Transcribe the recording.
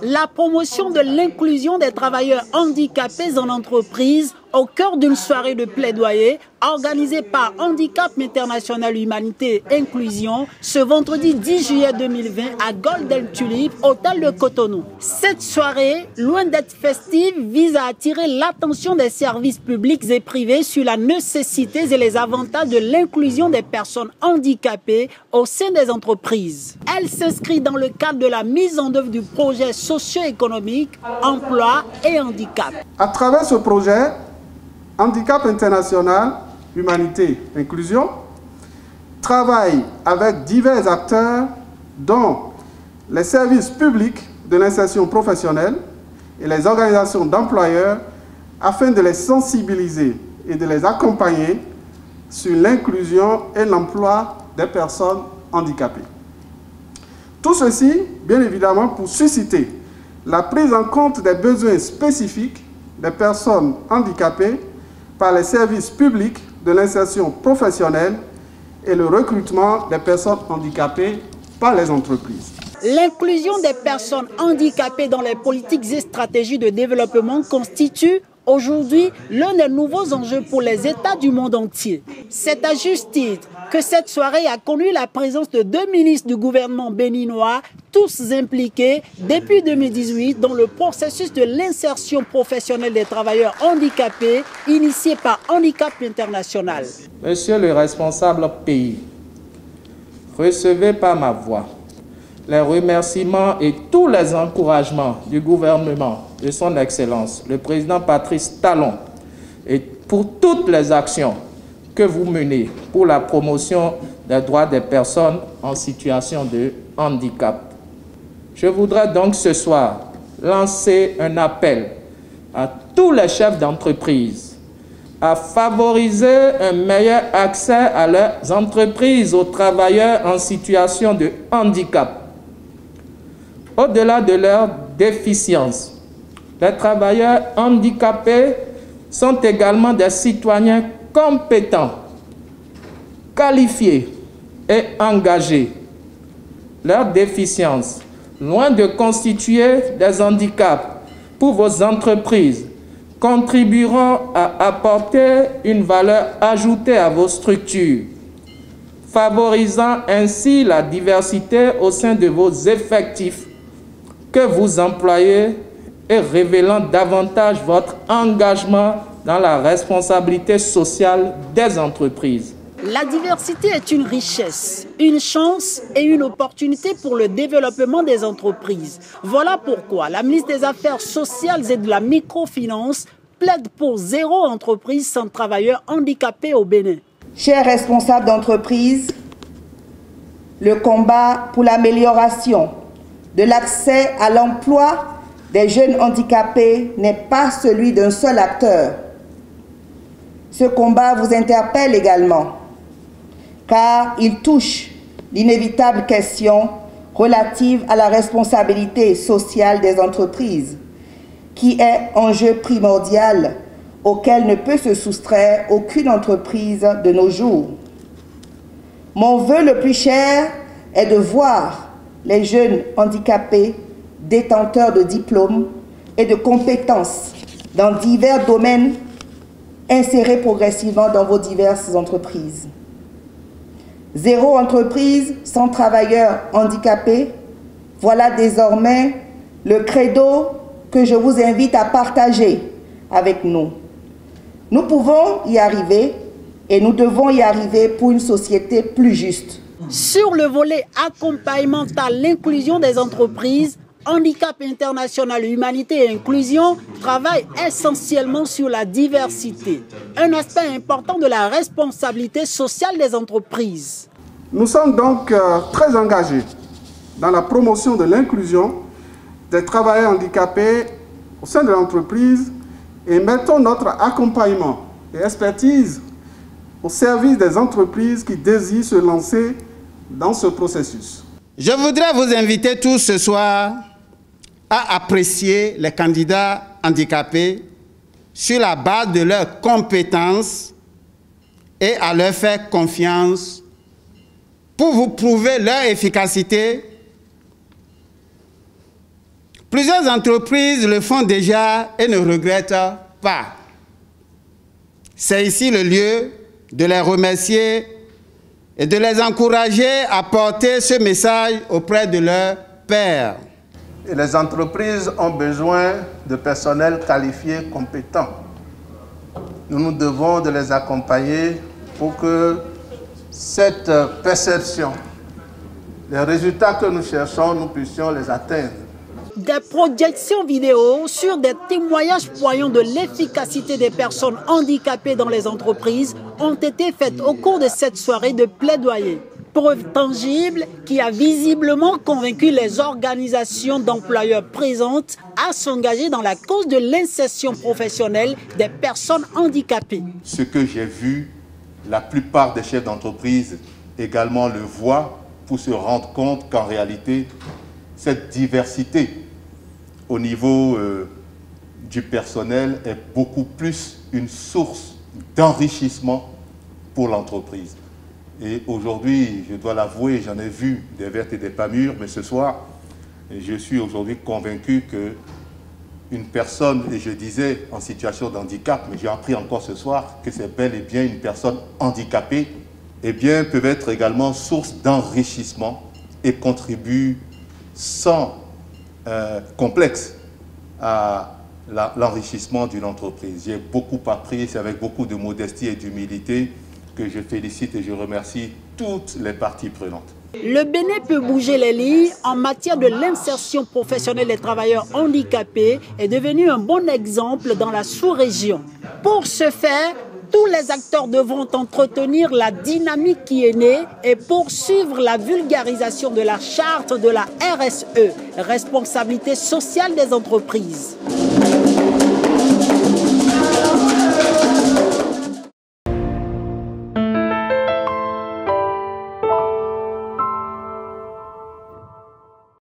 La promotion de l'inclusion des travailleurs handicapés en entreprise au cœur d'une soirée de plaidoyer organisée par Handicap International Humanité et Inclusion ce vendredi 10 juillet 2020 à Golden Tulip, hôtel de Cotonou. Cette soirée, loin d'être festive, vise à attirer l'attention des services publics et privés sur la nécessité et les avantages de l'inclusion des personnes handicapées au sein des entreprises. Elle s'inscrit dans le cadre de la mise en œuvre du projet socio-économique, emploi et handicap. À travers ce projet, Handicap International, Humanité, Inclusion travaille avec divers acteurs dont les services publics de l'insertion professionnelle et les organisations d'employeurs afin de les sensibiliser et de les accompagner sur l'inclusion et l'emploi des personnes handicapées. Tout ceci, bien évidemment, pour susciter la prise en compte des besoins spécifiques des personnes handicapées par les services publics de l'insertion professionnelle et le recrutement des personnes handicapées par les entreprises. L'inclusion des personnes handicapées dans les politiques et stratégies de développement constitue aujourd'hui l'un des nouveaux enjeux pour les États du monde entier. C'est à juste titre que cette soirée a connu la présence de 2 ministres du gouvernement béninois, tous impliqués depuis 2018 dans le processus de l'insertion professionnelle des travailleurs handicapés initié par Handicap International. Monsieur le responsable pays, recevez par ma voix les remerciements et tous les encouragements du gouvernement de son Excellence, le président Patrice Talon, et pour toutes les actions que vous menez pour la promotion des droits des personnes en situation de handicap. Je voudrais donc ce soir lancer un appel à tous les chefs d'entreprise à favoriser un meilleur accès à leurs entreprises aux travailleurs en situation de handicap. Au-delà de leur déficience, les travailleurs handicapés sont également des citoyens compétents, qualifiés et engagés. Leur déficience, loin de constituer des handicaps pour vos entreprises, contribueront à apporter une valeur ajoutée à vos structures, favorisant ainsi la diversité au sein de vos effectifs que vous employez et révélant davantage votre engagement dans la responsabilité sociale des entreprises. La diversité est une richesse, une chance et une opportunité pour le développement des entreprises. Voilà pourquoi la ministre des Affaires sociales et de la microfinance plaide pour 0 entreprise sans travailleurs handicapés au Bénin. Chers responsables d'entreprise, le combat pour l'amélioration de l'accès à l'emploi des jeunes handicapés n'est pas celui d'un seul acteur. Ce combat vous interpelle également, car il touche l'inévitable question relative à la responsabilité sociale des entreprises, qui est enjeu primordial auquel ne peut se soustraire aucune entreprise de nos jours. Mon vœu le plus cher est de voir les jeunes handicapés détenteurs de diplômes et de compétences dans divers domaines insérés progressivement dans vos diverses entreprises. 0 entreprise sans travailleurs handicapés, voilà désormais le credo que je vous invite à partager avec nous. Nous pouvons y arriver et nous devons y arriver pour une société plus juste. Sur le volet accompagnement à l'inclusion des entreprises, Handicap International Humanité et Inclusion travaille essentiellement sur la diversité, un aspect important de la responsabilité sociale des entreprises. Nous sommes donc très engagés dans la promotion de l'inclusion des travailleurs handicapés au sein de l'entreprise et mettons notre accompagnement et expertise au service des entreprises qui désirent se lancer dans ce processus. Je voudrais vous inviter tous ce soir à apprécier les candidats handicapés sur la base de leurs compétences et à leur faire confiance pour vous prouver leur efficacité, Plusieurs entreprises le font déjà et ne regrettent pas. C'est ici le lieu de les remercier et de les encourager à porter ce message auprès de leurs pairs. Et les entreprises ont besoin de personnel qualifié, compétent. Nous nous devons de les accompagner pour que cette perception, les résultats que nous cherchons, nous puissions les atteindre. Des projections vidéo sur des témoignages poignants de l'efficacité des personnes handicapées dans les entreprises ont été faites au cours de cette soirée de plaidoyer. Preuve tangible qui a visiblement convaincu les organisations d'employeurs présentes à s'engager dans la cause de l'insertion professionnelle des personnes handicapées. Ce que j'ai vu, la plupart des chefs d'entreprise également le voient pour se rendre compte qu'en réalité, cette diversité au niveau du personnel est beaucoup plus une source d'enrichissement pour l'entreprise. Et aujourd'hui, je dois l'avouer, j'en ai vu des vertes et des pas mûres, mais ce soir, je suis aujourd'hui convaincu qu'une personne, et je disais en situation de handicap, mais j'ai appris encore ce soir que c'est bel et bien une personne handicapée, eh bien, peuvent être également source d'enrichissement et contribuent sans complexe à l'enrichissement d'une entreprise. J'ai beaucoup appris, c'est avec beaucoup de modestie et d'humilité que je félicite et je remercie toutes les parties prenantes. Le Bénin peut bouger les lignes en matière de l'insertion professionnelle des travailleurs handicapés est devenu un bon exemple dans la sous-région. Pour ce faire, tous les acteurs devront entretenir la dynamique qui est née et poursuivre la vulgarisation de la charte de la RSE, responsabilité sociale des entreprises.